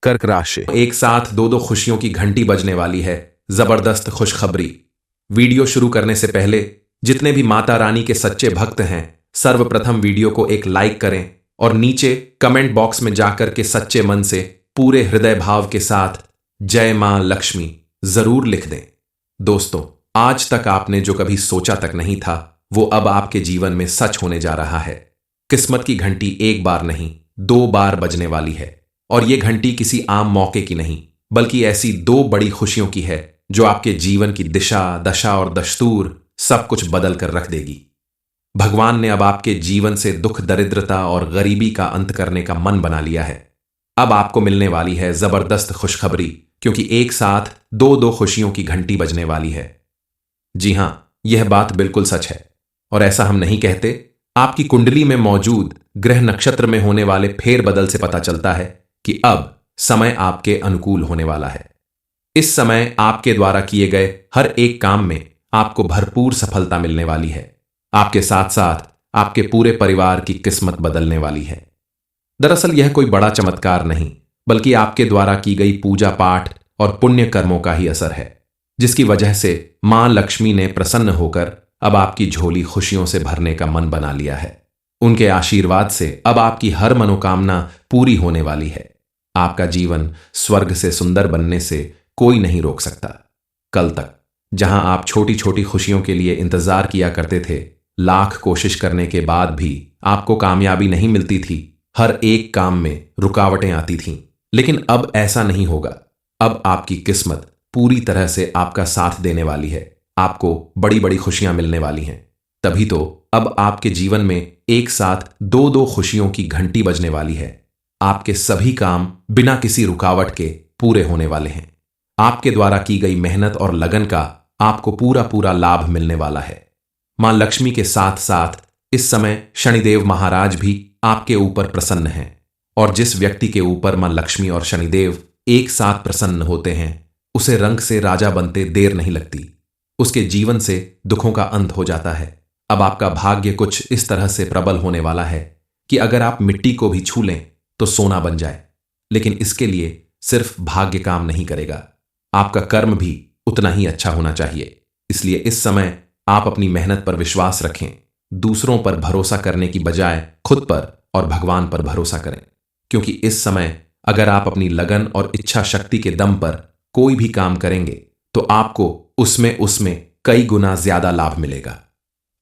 कर्क राशि। एक साथ दो दो खुशियों की घंटी बजने वाली है। जबरदस्त खुशखबरी। वीडियो शुरू करने से पहले जितने भी माता रानी के सच्चे भक्त हैं, सर्वप्रथम वीडियो को एक लाइक करें और नीचे कमेंट बॉक्स में जाकर के सच्चे मन से पूरे हृदय भाव के साथ जय मां लक्ष्मी जरूर लिख दें। दोस्तों, आज तक आपने जो कभी सोचा तक नहीं था वो अब आपके जीवन में सच होने जा रहा है। किस्मत की घंटी एक बार नहीं, 2 बार बजने वाली है। और ये घंटी किसी आम मौके की नहीं, बल्कि ऐसी 2 बड़ी खुशियों की है जो आपके जीवन की दिशा, दशा और दस्तूर सब कुछ बदल कर रख देगी। भगवान ने अब आपके जीवन से दुख, दरिद्रता और गरीबी का अंत करने का मन बना लिया है। अब आपको मिलने वाली है जबरदस्त खुशखबरी, क्योंकि एक साथ दो दो खुशियों की घंटी बजने वाली है। जी हां, यह बात बिल्कुल सच है। और ऐसा हम नहीं कहते, आपकी कुंडली में मौजूद ग्रह नक्षत्र में होने वाले फेरबदल से पता चलता है कि अब समय आपके अनुकूल होने वाला है। इस समय आपके द्वारा किए गए हर एक काम में आपको भरपूर सफलता मिलने वाली है। आपके साथ साथ आपके पूरे परिवार की किस्मत बदलने वाली है। दरअसल यह कोई बड़ा चमत्कार नहीं, बल्कि आपके द्वारा की गई पूजा पाठ और पुण्य कर्मों का ही असर है, जिसकी वजह से मां लक्ष्मी ने प्रसन्न होकर अब आपकी झोली खुशियों से भरने का मन बना लिया है। उनके आशीर्वाद से अब आपकी हर मनोकामना पूरी होने वाली है। आपका जीवन स्वर्ग से सुंदर बनने से कोई नहीं रोक सकता। कल तक जहां आप छोटी छोटी खुशियों के लिए इंतजार किया करते थे, लाख कोशिश करने के बाद भी आपको कामयाबी नहीं मिलती थी, हर एक काम में रुकावटें आती थीं, लेकिन अब ऐसा नहीं होगा। अब आपकी किस्मत पूरी तरह से आपका साथ देने वाली है। आपको बड़ी बड़ी खुशियां मिलने वाली हैं। तभी तो अब आपके जीवन में एक साथ दो दो खुशियों की घंटी बजने वाली है। आपके सभी काम बिना किसी रुकावट के पूरे होने वाले हैं। आपके द्वारा की गई मेहनत और लगन का आपको पूरा पूरा लाभ मिलने वाला है। मां लक्ष्मी के साथ साथ इस समय शनिदेव महाराज भी आपके ऊपर प्रसन्न हैं। और जिस व्यक्ति के ऊपर मां लक्ष्मी और शनिदेव एक साथ प्रसन्न होते हैं, उसे रंग से राजा बनते देर नहीं लगती। उसके जीवन से दुखों का अंत हो जाता है। अब आपका भाग्य कुछ इस तरह से प्रबल होने वाला है कि अगर आप मिट्टी को भी छू लें तो सोना बन जाए। लेकिन इसके लिए सिर्फ भाग्य काम नहीं करेगा, आपका कर्म भी उतना ही अच्छा होना चाहिए। इसलिए इस समय आप अपनी मेहनत पर विश्वास रखें। दूसरों पर भरोसा करने की बजाय खुद पर और भगवान पर भरोसा करें, क्योंकि इस समय अगर आप अपनी लगन और इच्छा शक्ति के दम पर कोई भी काम करेंगे तो आपको उसमें कई गुना ज्यादा लाभ मिलेगा।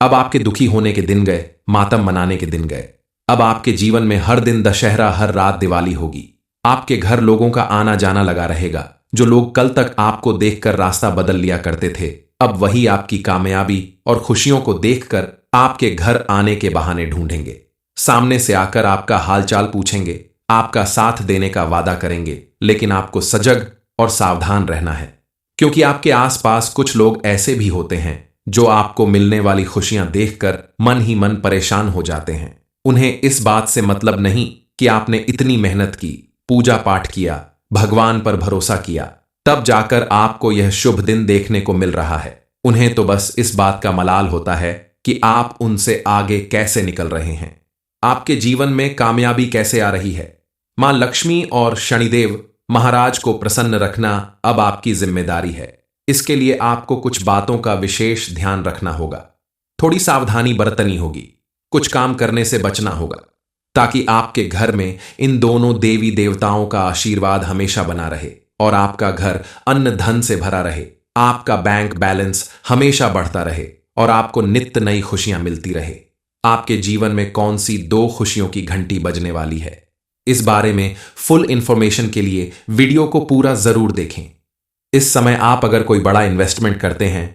अब आपके दुखी होने के दिन गए, मातम मनाने के दिन गए। अब आपके जीवन में हर दिन दशहरा, हर रात दिवाली होगी। आपके घर लोगों का आना जाना लगा रहेगा। जो लोग कल तक आपको देखकर रास्ता बदल लिया करते थे, अब वही आपकी कामयाबी और खुशियों को देखकर आपके घर आने के बहाने ढूंढेंगे। सामने से आकर आपका हालचाल पूछेंगे, आपका साथ देने का वादा करेंगे, लेकिन आपको सजग और सावधान रहना है, क्योंकि आपके आसपास कुछ लोग ऐसे भी होते हैं जो आपको मिलने वाली खुशियां देखकर मन ही मन परेशान हो जाते हैं। उन्हें इस बात से मतलब नहीं कि आपने इतनी मेहनत की, पूजा पाठ किया, भगवान पर भरोसा किया, तब जाकर आपको यह शुभ दिन देखने को मिल रहा है। उन्हें तो बस इस बात का मलाल होता है कि आप उनसे आगे कैसे निकल रहे हैं, आपके जीवन में कामयाबी कैसे आ रही है। मां लक्ष्मी और शनिदेव महाराज को प्रसन्न रखना अब आपकी जिम्मेदारी है। इसके लिए आपको कुछ बातों का विशेष ध्यान रखना होगा। थोड़ी सावधानी बरतनी होगी। कुछ काम करने से बचना होगा, ताकि आपके घर में इन दोनों देवी देवताओं का आशीर्वाद हमेशा बना रहे और आपका घर अन्न धन से भरा रहे। आपका बैंक बैलेंस हमेशा बढ़ता रहे और आपको नित्य नई खुशियां मिलती रहे। आपके जीवन में कौन सी 2 खुशियों की घंटी बजने वाली है, इस बारे में फुल इंफॉर्मेशन के लिए वीडियो को पूरा जरूर देखें। इस समय आप अगर कोई बड़ा इन्वेस्टमेंट करते हैं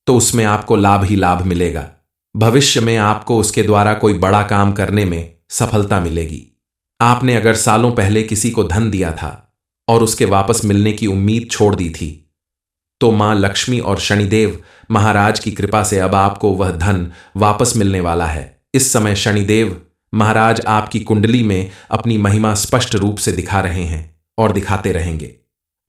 तो उसमें आपको लाभ ही लाभ मिलेगा। भविष्य में आपको उसके द्वारा कोई बड़ा काम करने में सफलता मिलेगी। आपने अगर सालों पहले किसी को धन दिया था और उसके वापस मिलने की उम्मीद छोड़ दी थी, तो मां लक्ष्मी और शनिदेव महाराज की कृपा से अब आपको वह धन वापस मिलने वाला है। इस समय शनिदेव महाराज आपकी कुंडली में अपनी महिमा स्पष्ट रूप से दिखा रहे हैं और दिखाते रहेंगे।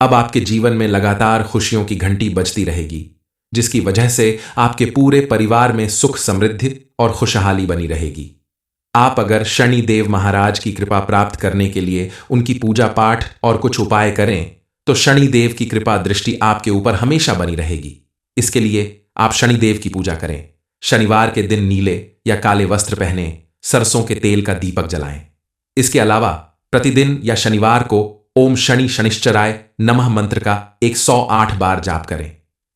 अब आपके जीवन में लगातार खुशियों की घंटी बजती रहेगी, जिसकी वजह से आपके पूरे परिवार में सुख, समृद्धि और खुशहाली बनी रहेगी। आप अगर शनि देव महाराज की कृपा प्राप्त करने के लिए उनकी पूजा पाठ और कुछ उपाय करें तो शनि देव की कृपा दृष्टि आपके ऊपर हमेशा बनी रहेगी। इसके लिए आप शनि देव की पूजा करें। शनिवार के दिन नीले या काले वस्त्र पहने, सरसों के तेल का दीपक जलाएं। इसके अलावा प्रतिदिन या शनिवार को ओम शनि शनिश्चराय नमः मंत्र का 108 बार जाप करें।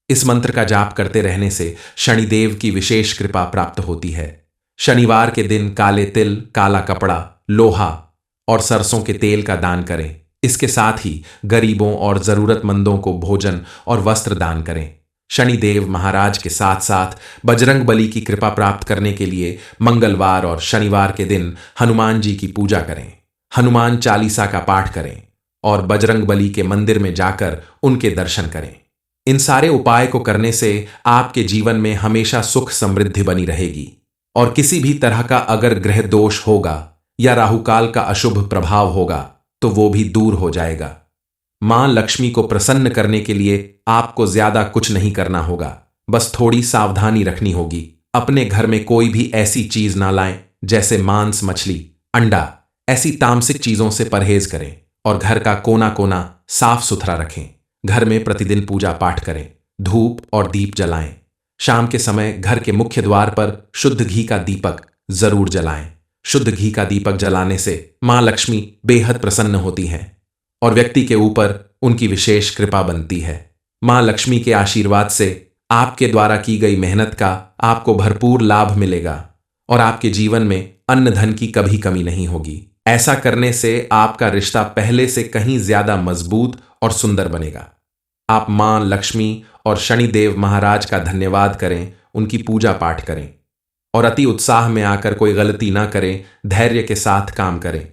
इस मंत्र का जाप करते रहने से शनिदेव की विशेष कृपा प्राप्त होती है। शनिवार के दिन काले तिल, काला कपड़ा, लोहा और सरसों के तेल का दान करें। इसके साथ ही गरीबों और जरूरतमंदों को भोजन और वस्त्र दान करें। शनिदेव महाराज के साथ साथ बजरंग बली की कृपा प्राप्त करने के लिए मंगलवार और शनिवार के दिन हनुमान जी की पूजा करें। हनुमान चालीसा का पाठ करें और बजरंग बली के मंदिर में जाकर उनके दर्शन करें। इन सारे उपाय को करने से आपके जीवन में हमेशा सुख समृद्धि बनी रहेगी और किसी भी तरह का अगर ग्रह दोष होगा या राहुकाल का अशुभ प्रभाव होगा तो वो भी दूर हो जाएगा। मां लक्ष्मी को प्रसन्न करने के लिए आपको ज्यादा कुछ नहीं करना होगा, बस थोड़ी सावधानी रखनी होगी। अपने घर में कोई भी ऐसी चीज ना लाएं जैसे मांस, मछली, अंडा, ऐसी तामसिक चीजों से परहेज करें और घर का कोना कोना साफ सुथरा रखें। घर में प्रतिदिन पूजा पाठ करें, धूप और दीप जलाएं। शाम के समय घर के मुख्य द्वार पर शुद्ध घी का दीपक जरूर जलाएं। शुद्ध घी का दीपक जलाने से मां लक्ष्मी बेहद प्रसन्न होती हैं और व्यक्ति के ऊपर उनकी विशेष कृपा बनती है। मां लक्ष्मी के आशीर्वाद से आपके द्वारा की गई मेहनत का आपको भरपूर लाभ मिलेगा और आपके जीवन में अन्न धन की कभी कमी नहीं होगी। ऐसा करने से आपका रिश्ता पहले से कहीं ज्यादा मजबूत और सुंदर बनेगा। आप मां लक्ष्मी और शनिदेव महाराज का धन्यवाद करें, उनकी पूजा पाठ करें और अति उत्साह में आकर कोई गलती ना करें, धैर्य के साथ काम करें।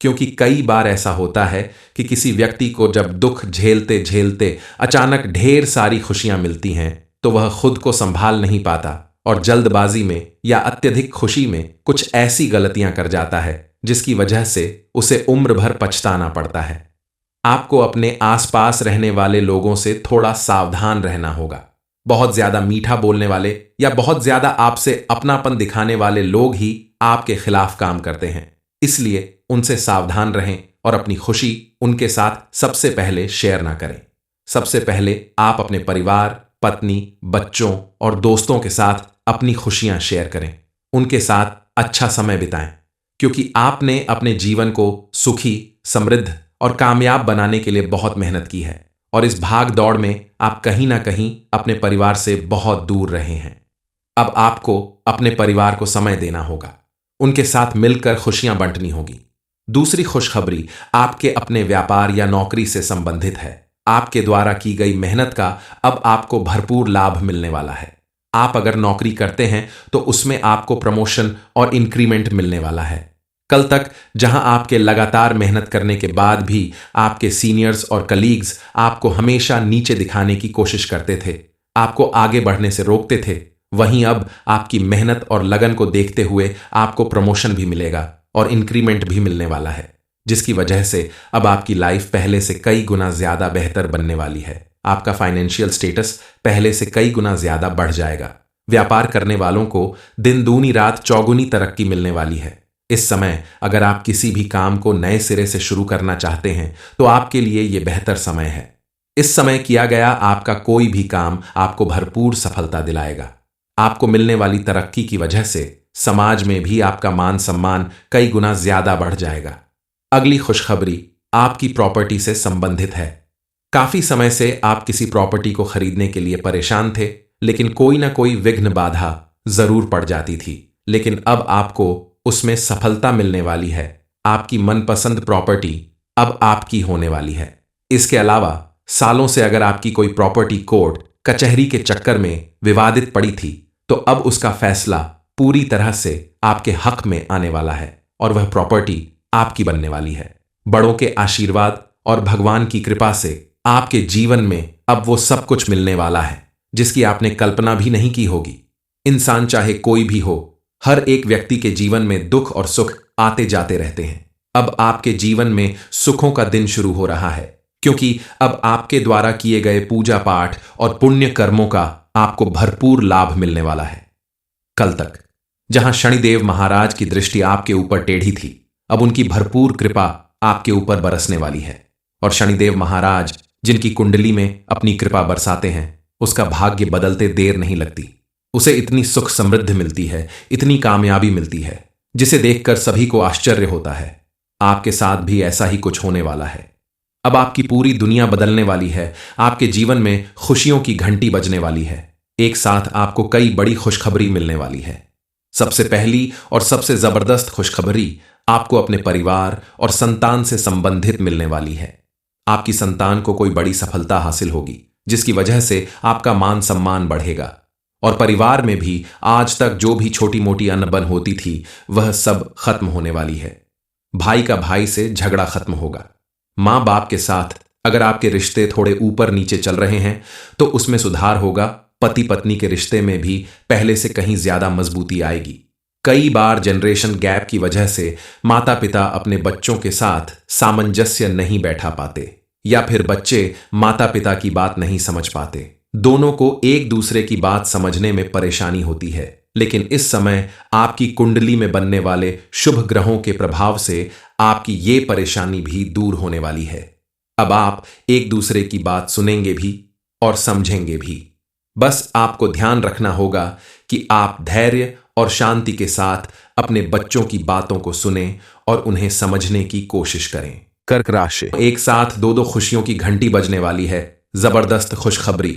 क्योंकि कई बार ऐसा होता है कि किसी व्यक्ति को जब दुख झेलते झेलते अचानक ढेर सारी खुशियां मिलती हैं तो वह खुद को संभाल नहीं पाता और जल्दबाजी में या अत्यधिक खुशी में कुछ ऐसी गलतियां कर जाता है जिसकी वजह से उसे उम्र भर पछताना पड़ता है। आपको अपने आसपास रहने वाले लोगों से थोड़ा सावधान रहना होगा। बहुत ज्यादा मीठा बोलने वाले या बहुत ज्यादा आपसे अपनापन दिखाने वाले लोग ही आपके खिलाफ काम करते हैं, इसलिए उनसे सावधान रहें और अपनी खुशी उनके साथ सबसे पहले शेयर ना करें। सबसे पहले आप अपने परिवार, पत्नी, बच्चों और दोस्तों के साथ अपनी खुशियां शेयर करें। उनके साथ अच्छा समय बिताएं, क्योंकि आपने अपने जीवन को सुखी, समृद्ध और कामयाब बनाने के लिए बहुत मेहनत की है और इस भाग दौड़ में आप कहीं ना कहीं अपने परिवार से बहुत दूर रहे हैं। अब आपको अपने परिवार को समय देना होगा, उनके साथ मिलकर खुशियां बांटनी होगी। दूसरी खुशखबरी आपके अपने व्यापार या नौकरी से संबंधित है। आपके द्वारा की गई मेहनत का अब आपको भरपूर लाभ मिलने वाला है। आप अगर नौकरी करते हैं तो उसमें आपको प्रमोशन और इंक्रीमेंट मिलने वाला है। कल तक जहां आपके लगातार मेहनत करने के बाद भी आपके सीनियर्स और कलीग्स आपको हमेशा नीचे दिखाने की कोशिश करते थे, आपको आगे बढ़ने से रोकते थे, वहीं अब आपकी मेहनत और लगन को देखते हुए आपको प्रमोशन भी मिलेगा और इंक्रीमेंट भी मिलने वाला है, जिसकी वजह से अब आपकी लाइफ पहले से कई गुना ज्यादा बेहतर बनने वाली है। आपका फाइनेंशियल स्टेटस पहले से कई गुना ज्यादा बढ़ जाएगा। व्यापार करने वालों को दिन दूनी रात चौगुनी तरक्की मिलने वाली है। इस समय अगर आप किसी भी काम को नए सिरे से शुरू करना चाहते हैं तो आपके लिए यह बेहतर समय है। इस समय किया गया आपका कोई भी काम आपको भरपूर सफलता दिलाएगा। आपको मिलने वाली तरक्की की वजह से समाज में भी आपका मान सम्मान कई गुना ज्यादा बढ़ जाएगा। अगली खुशखबरी आपकी प्रॉपर्टी से संबंधित है। काफी समय से आप किसी प्रॉपर्टी को खरीदने के लिए परेशान थे, लेकिन कोई ना कोई विघ्न बाधा जरूर पड़ जाती थी। लेकिन अब आपको उसमें सफलता मिलने वाली है। आपकी मनपसंद प्रॉपर्टी अब आपकी होने वाली है। इसके अलावा सालों से अगर आपकी कोई प्रॉपर्टी कोर्ट कचहरी के चक्कर में विवादित पड़ी थी तो अब उसका फैसला पूरी तरह से आपके हक में आने वाला है और वह प्रॉपर्टी आपकी बनने वाली है। बड़ों के आशीर्वाद और भगवान की कृपा से आपके जीवन में अब वो सब कुछ मिलने वाला है जिसकी आपने कल्पना भी नहीं की होगी। इंसान चाहे कोई भी हो, हर एक व्यक्ति के जीवन में दुख और सुख आते जाते रहते हैं। अब आपके जीवन में सुखों का दिन शुरू हो रहा है, क्योंकि अब आपके द्वारा किए गए पूजा पाठ और पुण्य कर्मों का आपको भरपूर लाभ मिलने वाला है। कल तक जहां शनिदेव महाराज की दृष्टि आपके ऊपर टेढ़ी थी, अब उनकी भरपूर कृपा आपके ऊपर बरसने वाली है। और शनिदेव महाराज जिनकी कुंडली में अपनी कृपा बरसाते हैं, उसका भाग्य बदलते देर नहीं लगती। उसे इतनी सुख समृद्धि मिलती है, इतनी कामयाबी मिलती है, जिसे देखकर सभी को आश्चर्य होता है। आपके साथ भी ऐसा ही कुछ होने वाला है। अब आपकी पूरी दुनिया बदलने वाली है। आपके जीवन में खुशियों की घंटी बजने वाली है। एक साथ आपको कई बड़ी खुशखबरी मिलने वाली है। सबसे पहली और सबसे जबरदस्त खुशखबरी आपको अपने परिवार और संतान से संबंधित मिलने वाली है। आपकी संतान को कोई बड़ी सफलता हासिल होगी, जिसकी वजह से आपका मान सम्मान बढ़ेगा। और परिवार में भी आज तक जो भी छोटी मोटी अनबन होती थी, वह सब खत्म होने वाली है। भाई का भाई से झगड़ा खत्म होगा। मां बाप के साथ अगर आपके रिश्ते थोड़े ऊपर नीचे चल रहे हैं, तो उसमें सुधार होगा। पति पत्नी के रिश्ते में भी पहले से कहीं ज्यादा मजबूती आएगी। कई बार जनरेशन गैप की वजह से माता पिता अपने बच्चों के साथ सामंजस्य नहीं बैठा पाते, या फिर बच्चे माता पिता की बात नहीं समझ पाते। दोनों को एक दूसरे की बात समझने में परेशानी होती है। लेकिन इस समय आपकी कुंडली में बनने वाले शुभ ग्रहों के प्रभाव से आपकी ये परेशानी भी दूर होने वाली है। अब आप एक दूसरे की बात सुनेंगे भी और समझेंगे भी। बस आपको ध्यान रखना होगा कि आप धैर्य और शांति के साथ अपने बच्चों की बातों को सुनें और उन्हें समझने की कोशिश करें। कर्क राशि, एक साथ दो खुशियों की घंटी बजने वाली है। जबरदस्त खुशखबरी।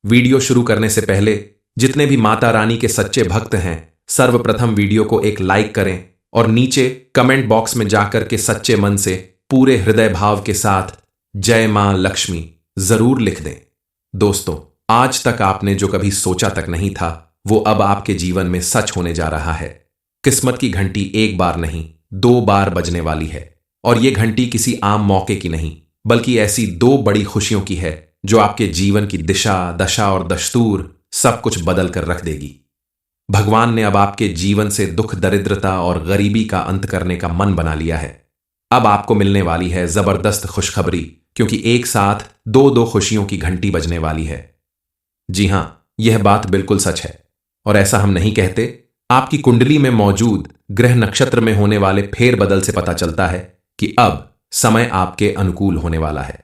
वीडियो शुरू करने से पहले जितने भी माता रानी के सच्चे भक्त हैं, सर्वप्रथम वीडियो को एक लाइक करें और नीचे कमेंट बॉक्स में जाकर के सच्चे मन से पूरे हृदय भाव के साथ जय मां लक्ष्मी जरूर लिख दें। दोस्तों, आज तक आपने जो कभी सोचा तक नहीं था, वो अब आपके जीवन में सच होने जा रहा है। किस्मत की घंटी एक बार नहीं, 2 बार बजने वाली है। और ये घंटी किसी आम मौके की नहीं, बल्कि ऐसी 2 बड़ी खुशियों की है जो आपके जीवन की दिशा, दशा और दस्तूर सब कुछ बदल कर रख देगी। भगवान ने अब आपके जीवन से दुख, दरिद्रता और गरीबी का अंत करने का मन बना लिया है। अब आपको मिलने वाली है जबरदस्त खुशखबरी, क्योंकि एक साथ 2 खुशियों की घंटी बजने वाली है। जी हां, यह बात बिल्कुल सच है। और ऐसा हम नहीं कहते। आपकी कुंडली में मौजूद ग्रह नक्षत्र में होने वाले फेरबदल से पता चलता है कि अब समय आपके अनुकूल होने वाला है।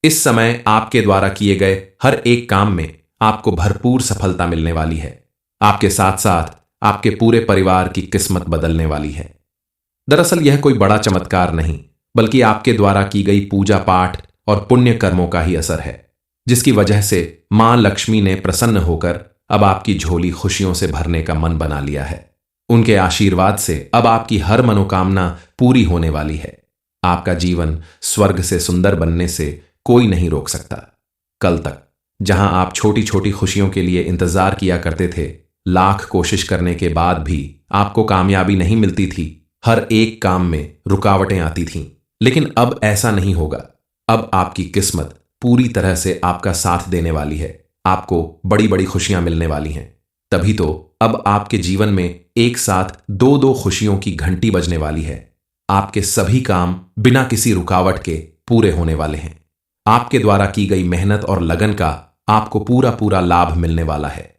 इस समय आपके द्वारा किए गए हर एक काम में आपको भरपूर सफलता मिलने वाली है। आपके साथ साथ आपके पूरे परिवार की किस्मत बदलने वाली है। दरअसल यह कोई बड़ा चमत्कार नहीं, बल्कि आपके द्वारा की गई पूजा पाठ और पुण्य कर्मों का ही असर है, जिसकी वजह से मां लक्ष्मी ने प्रसन्न होकर अब आपकी झोली खुशियों से भरने का मन बना लिया है। उनके आशीर्वाद से अब आपकी हर मनोकामना पूरी होने वाली है। आपका जीवन स्वर्ग से सुंदर बनने से कोई नहीं रोक सकता। कल तक जहां आप छोटी छोटी खुशियों के लिए इंतजार किया करते थे, लाख कोशिश करने के बाद भी आपको कामयाबी नहीं मिलती थी, हर एक काम में रुकावटें आती थीं, लेकिन अब ऐसा नहीं होगा। अब आपकी किस्मत पूरी तरह से आपका साथ देने वाली है। आपको बड़ी बड़ी खुशियां मिलने वाली हैं। तभी तो अब आपके जीवन में एक साथ 2 खुशियों की घंटी बजने वाली है। आपके सभी काम बिना किसी रुकावट के पूरे होने वाले हैं। आपके द्वारा की गई मेहनत और लगन का आपको पूरा पूरा लाभ मिलने वाला है।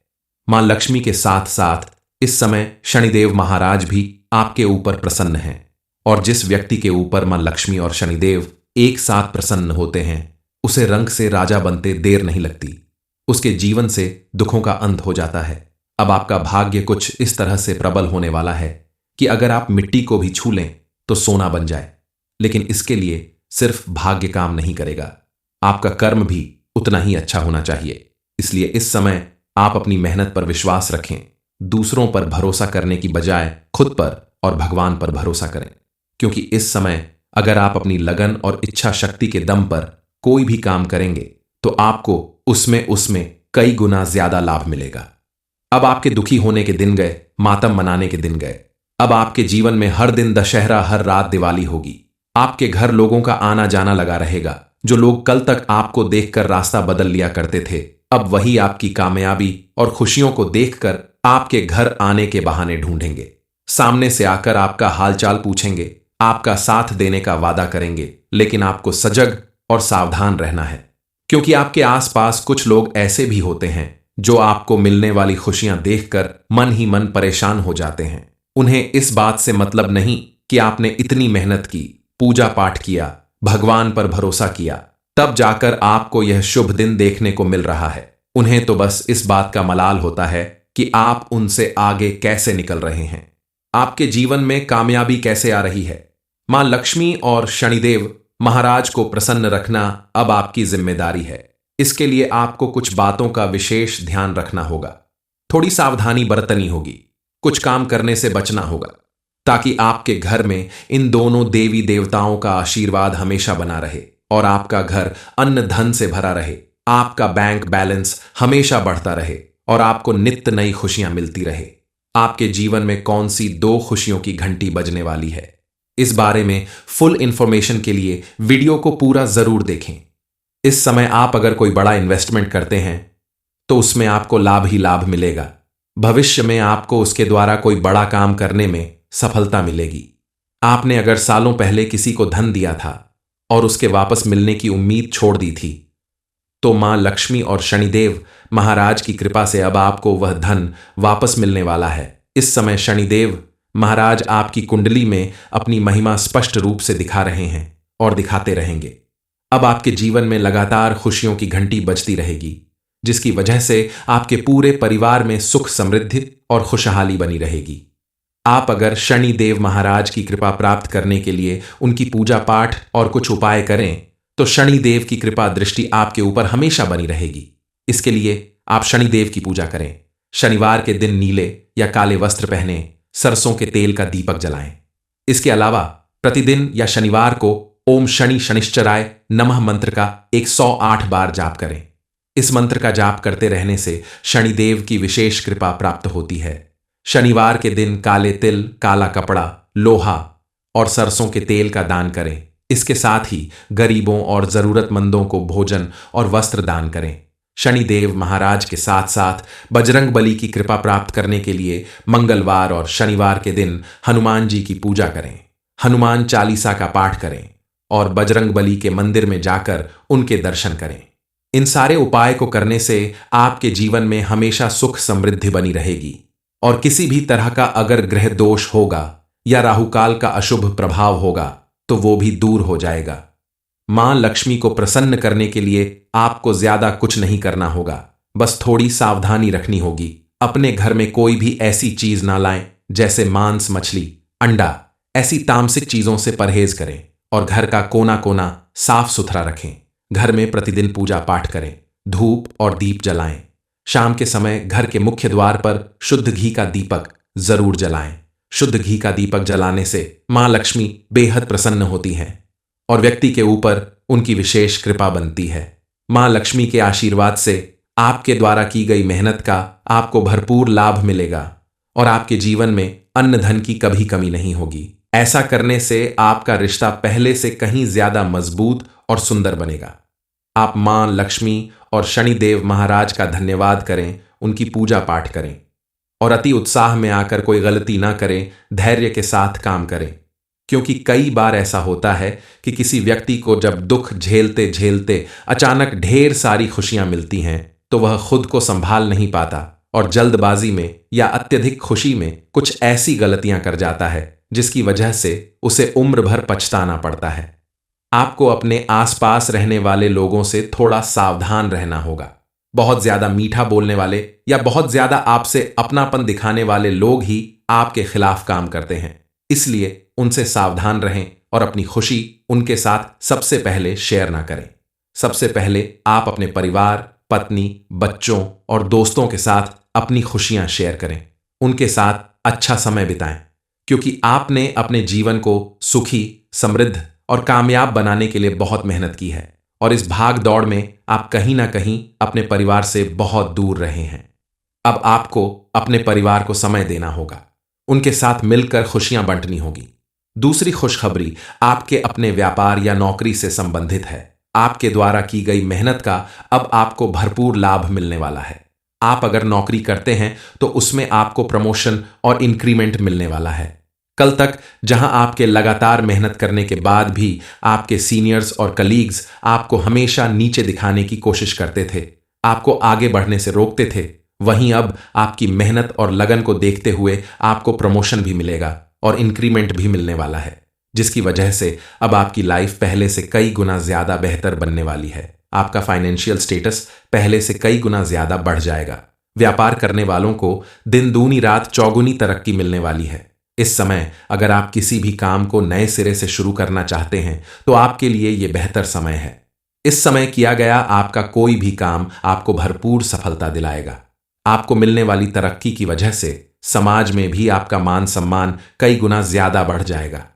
मां लक्ष्मी के साथ साथ इस समय शनिदेव महाराज भी आपके ऊपर प्रसन्न हैं। और जिस व्यक्ति के ऊपर मां लक्ष्मी और शनिदेव एक साथ प्रसन्न होते हैं, उसे रंग से राजा बनते देर नहीं लगती। उसके जीवन से दुखों का अंत हो जाता है। अब आपका भाग्य कुछ इस तरह से प्रबल होने वाला है कि अगर आप मिट्टी को भी छू लें तो सोना बन जाए। लेकिन इसके लिए सिर्फ भाग्य काम नहीं करेगा, आपका कर्म भी उतना ही अच्छा होना चाहिए। इसलिए इस समय आप अपनी मेहनत पर विश्वास रखें। दूसरों पर भरोसा करने की बजाय खुद पर और भगवान पर भरोसा करें, क्योंकि इस समय अगर आप अपनी लगन और इच्छा शक्ति के दम पर कोई भी काम करेंगे तो आपको उसमें कई गुना ज्यादा लाभ मिलेगा। अब आपके दुखी होने के दिन गए, मातम मनाने के दिन गए। अब आपके जीवन में हर दिन दशहरा, हर रात दिवाली होगी। आपके घर लोगों का आना जाना लगा रहेगा। जो लोग कल तक आपको देखकर रास्ता बदल लिया करते थे, अब वही आपकी कामयाबी और खुशियों को देखकर आपके घर आने के बहाने ढूंढेंगे। सामने से आकर आपका हालचाल पूछेंगे, आपका साथ देने का वादा करेंगे। लेकिन आपको सजग और सावधान रहना है, क्योंकि आपके आसपास कुछ लोग ऐसे भी होते हैं जो आपको मिलने वाली खुशियां देखकर मन ही मन परेशान हो जाते हैं। उन्हें इस बात से मतलब नहीं कि आपने इतनी मेहनत की, पूजा पाठ किया, भगवान पर भरोसा किया, तब जाकर आपको यह शुभ दिन देखने को मिल रहा है। उन्हें तो बस इस बात का मलाल होता है कि आप उनसे आगे कैसे निकल रहे हैं, आपके जीवन में कामयाबी कैसे आ रही है। मां लक्ष्मी और शनिदेव महाराज को प्रसन्न रखना अब आपकी जिम्मेदारी है। इसके लिए आपको कुछ बातों का विशेष ध्यान रखना होगा। थोड़ी सावधानी बरतनी होगी, कुछ काम करने से बचना होगा, ताकि आपके घर में इन दोनों देवी देवताओं का आशीर्वाद हमेशा बना रहे और आपका घर अन्न धन से भरा रहे, आपका बैंक बैलेंस हमेशा बढ़ता रहे और आपको नित्य नई खुशियां मिलती रहे। आपके जीवन में कौन सी 2 खुशियों की घंटी बजने वाली है, इस बारे में फुल इंफॉर्मेशन के लिए वीडियो को पूरा जरूर देखें। इस समय आप अगर कोई बड़ा इन्वेस्टमेंट करते हैं तो उसमें आपको लाभ ही लाभ मिलेगा। भविष्य में आपको उसके द्वारा कोई बड़ा काम करने में सफलता मिलेगी। आपने अगर सालों पहले किसी को धन दिया था और उसके वापस मिलने की उम्मीद छोड़ दी थी, तो मां लक्ष्मी और शनिदेव महाराज की कृपा से अब आपको वह धन वापस मिलने वाला है। इस समय शनिदेव महाराज आपकी कुंडली में अपनी महिमा स्पष्ट रूप से दिखा रहे हैं और दिखाते रहेंगे। अब आपके जीवन में लगातार खुशियों की घंटी बजती रहेगी, जिसकी वजह से आपके पूरे परिवार में सुख समृद्धि और खुशहाली बनी रहेगी। आप अगर शनिदेव महाराज की कृपा प्राप्त करने के लिए उनकी पूजा पाठ और कुछ उपाय करें तो शनिदेव की कृपा दृष्टि आपके ऊपर हमेशा बनी रहेगी। इसके लिए आप शनिदेव की पूजा करें। शनिवार के दिन नीले या काले वस्त्र पहने, सरसों के तेल का दीपक जलाएं। इसके अलावा प्रतिदिन या शनिवार को ओम शनि शनिश्चराय नमः मंत्र का 108 बार जाप करें। इस मंत्र का जाप करते रहने से शनिदेव की विशेष कृपा प्राप्त होती है। शनिवार के दिन काले तिल, काला कपड़ा, लोहा और सरसों के तेल का दान करें। इसके साथ ही गरीबों और जरूरतमंदों को भोजन और वस्त्र दान करें। शनिदेव महाराज के साथ साथ बजरंग बली की कृपा प्राप्त करने के लिए मंगलवार और शनिवार के दिन हनुमान जी की पूजा करें, हनुमान चालीसा का पाठ करें और बजरंग बली के मंदिर में जाकर उनके दर्शन करें। इन सारे उपाय को करने से आपके जीवन में हमेशा सुख समृद्धि बनी रहेगी और किसी भी तरह का अगर ग्रह दोष होगा या राहुकाल का अशुभ प्रभाव होगा तो वो भी दूर हो जाएगा। मां लक्ष्मी को प्रसन्न करने के लिए आपको ज्यादा कुछ नहीं करना होगा, बस थोड़ी सावधानी रखनी होगी। अपने घर में कोई भी ऐसी चीज ना लाएं जैसे मांस, मछली, अंडा, ऐसी तामसिक चीजों से परहेज करें और घर का कोना कोना साफ सुथरा रखें। घर में प्रतिदिन पूजा पाठ करें, धूप और दीप जलाएं। शाम के समय घर के मुख्य द्वार पर शुद्ध घी का दीपक जरूर जलाएं। शुद्ध घी का दीपक जलाने से मां लक्ष्मी बेहद प्रसन्न होती हैं और व्यक्ति के ऊपर उनकी विशेष कृपा बनती है। मां लक्ष्मी के आशीर्वाद से आपके द्वारा की गई मेहनत का आपको भरपूर लाभ मिलेगा और आपके जीवन में अन्न धन की कभी कमी नहीं होगी। ऐसा करने से आपका रिश्ता पहले से कहीं ज्यादा मजबूत और सुंदर बनेगा। आप मां लक्ष्मी और शनिदेव महाराज का धन्यवाद करें, उनकी पूजा पाठ करें और अति उत्साह में आकर कोई गलती ना करें, धैर्य के साथ काम करें। क्योंकि कई बार ऐसा होता है कि किसी व्यक्ति को जब दुख झेलते झेलते अचानक ढेर सारी खुशियां मिलती हैं तो वह खुद को संभाल नहीं पाता और जल्दबाजी में या अत्यधिक खुशी में कुछ ऐसी गलतियां कर जाता है जिसकी वजह से उसे उम्र भर पछताना पड़ता है। आपको अपने आसपास रहने वाले लोगों से थोड़ा सावधान रहना होगा। बहुत ज्यादा मीठा बोलने वाले या बहुत ज्यादा आपसे अपनापन दिखाने वाले लोग ही आपके खिलाफ काम करते हैं, इसलिए उनसे सावधान रहें और अपनी खुशी उनके साथ सबसे पहले शेयर ना करें। सबसे पहले आप अपने परिवार, पत्नी, बच्चों और दोस्तों के साथ अपनी खुशियां शेयर करें, उनके साथ अच्छा समय बिताएं, क्योंकि आपने अपने जीवन को सुखी, समृद्ध और कामयाब बनाने के लिए बहुत मेहनत की है और इस भाग दौड़ में आप कहीं ना कहीं अपने परिवार से बहुत दूर रहे हैं। अब आपको अपने परिवार को समय देना होगा, उनके साथ मिलकर खुशियां बांटनी होगी। दूसरी खुशखबरी आपके अपने व्यापार या नौकरी से संबंधित है। आपके द्वारा की गई मेहनत का अब आपको भरपूर लाभ मिलने वाला है। आप अगर नौकरी करते हैं तो उसमें आपको प्रमोशन और इंक्रीमेंट मिलने वाला है। कल तक जहां आपके लगातार मेहनत करने के बाद भी आपके सीनियर्स और कलीग्स आपको हमेशा नीचे दिखाने की कोशिश करते थे, आपको आगे बढ़ने से रोकते थे, वहीं अब आपकी मेहनत और लगन को देखते हुए आपको प्रमोशन भी मिलेगा और इंक्रीमेंट भी मिलने वाला है, जिसकी वजह से अब आपकी लाइफ पहले से कई गुना ज्यादा बेहतर बनने वाली है। आपका फाइनेंशियल स्टेटस पहले से कई गुना ज्यादा बढ़ जाएगा। व्यापार करने वालों को दिन दूनी रात चौगुनी तरक्की मिलने वाली है। इस समय अगर आप किसी भी काम को नए सिरे से शुरू करना चाहते हैं तो आपके लिए यह बेहतर समय है। इस समय किया गया आपका कोई भी काम आपको भरपूर सफलता दिलाएगा। आपको मिलने वाली तरक्की की वजह से समाज में भी आपका मान सम्मान कई गुना ज्यादा बढ़ जाएगा।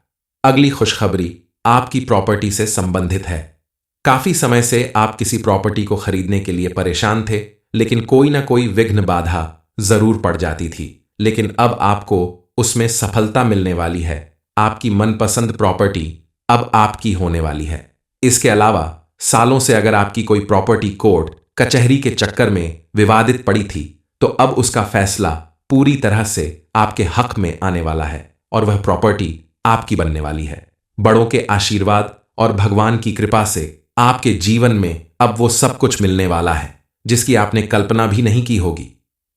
अगली खुशखबरी आपकी प्रॉपर्टी से संबंधित है। काफी समय से आप किसी प्रॉपर्टी को खरीदने के लिए परेशान थे, लेकिन कोई ना कोई विघ्न बाधा जरूर पड़ जाती थी। लेकिन अब आपको उसमें सफलता मिलने वाली है। आपकी मनपसंद प्रॉपर्टी अब आपकी होने वाली है। इसके अलावा सालों से अगर आपकी कोई प्रॉपर्टी कोर्ट कचहरी के चक्कर में विवादित पड़ी थी, तो अब उसका फैसला पूरी तरह से आपके हक में आने वाला है और वह प्रॉपर्टी आपकी बनने वाली है। बड़ों के आशीर्वाद और भगवान की कृपा से आपके जीवन में अब वो सब कुछ मिलने वाला है जिसकी आपने कल्पना भी नहीं की होगी।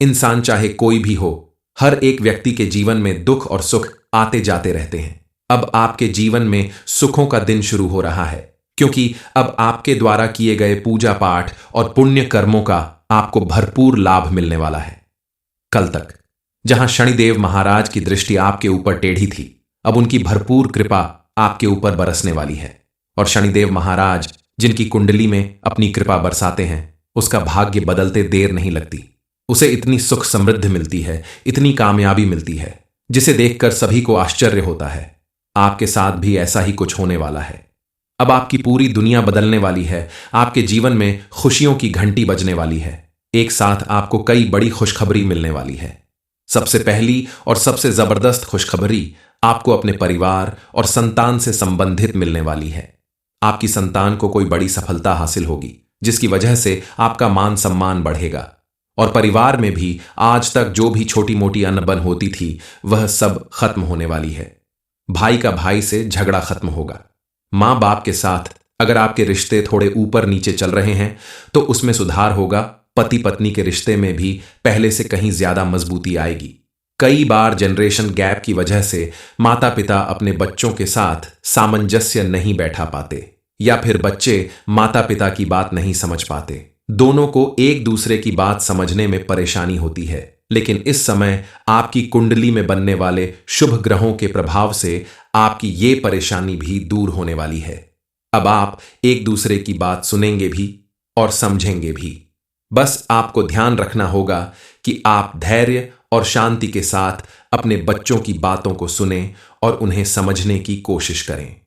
इंसान चाहे कोई भी हो, हर एक व्यक्ति के जीवन में दुख और सुख आते जाते रहते हैं। अब आपके जीवन में सुखों का दिन शुरू हो रहा है, क्योंकि अब आपके द्वारा किए गए पूजा पाठ और पुण्य कर्मों का आपको भरपूर लाभ मिलने वाला है। कल तक जहां शनिदेव महाराज की दृष्टि आपके ऊपर टेढ़ी थी, अब उनकी भरपूर कृपा आपके ऊपर बरसने वाली है। और शनिदेव महाराज जिनकी कुंडली में अपनी कृपा बरसाते हैं, उसका भाग्य बदलते देर नहीं लगती। उसे इतनी सुख समृद्धि मिलती है, इतनी कामयाबी मिलती है, जिसे देखकर सभी को आश्चर्य होता है। आपके साथ भी ऐसा ही कुछ होने वाला है। अब आपकी पूरी दुनिया बदलने वाली है। आपके जीवन में खुशियों की घंटी बजने वाली है। एक साथ आपको कई बड़ी खुशखबरी मिलने वाली है। सबसे पहली और सबसे जबरदस्त खुशखबरी आपको अपने परिवार और संतान से संबंधित मिलने वाली है। आपकी संतान को कोई बड़ी सफलता हासिल होगी, जिसकी वजह से आपका मान सम्मान बढ़ेगा। और परिवार में भी आज तक जो भी छोटी मोटी अनबन होती थी, वह सब खत्म होने वाली है। भाई का भाई से झगड़ा खत्म होगा। मां बाप के साथ अगर आपके रिश्ते थोड़े ऊपर नीचे चल रहे हैं, तो उसमें सुधार होगा। पति पत्नी के रिश्ते में भी पहले से कहीं ज्यादा मजबूती आएगी। कई बार जनरेशन गैप की वजह से माता पिता अपने बच्चों के साथ सामंजस्य नहीं बैठा पाते, या फिर बच्चे माता पिता की बात नहीं समझ पाते। दोनों को एक दूसरे की बात समझने में परेशानी होती है। लेकिन इस समय आपकी कुंडली में बनने वाले शुभ ग्रहों के प्रभाव से आपकी ये परेशानी भी दूर होने वाली है। अब आप एक दूसरे की बात सुनेंगे भी और समझेंगे भी। बस आपको ध्यान रखना होगा कि आप धैर्य और शांति के साथ अपने बच्चों की बातों को सुनें और उन्हें समझने की कोशिश करें।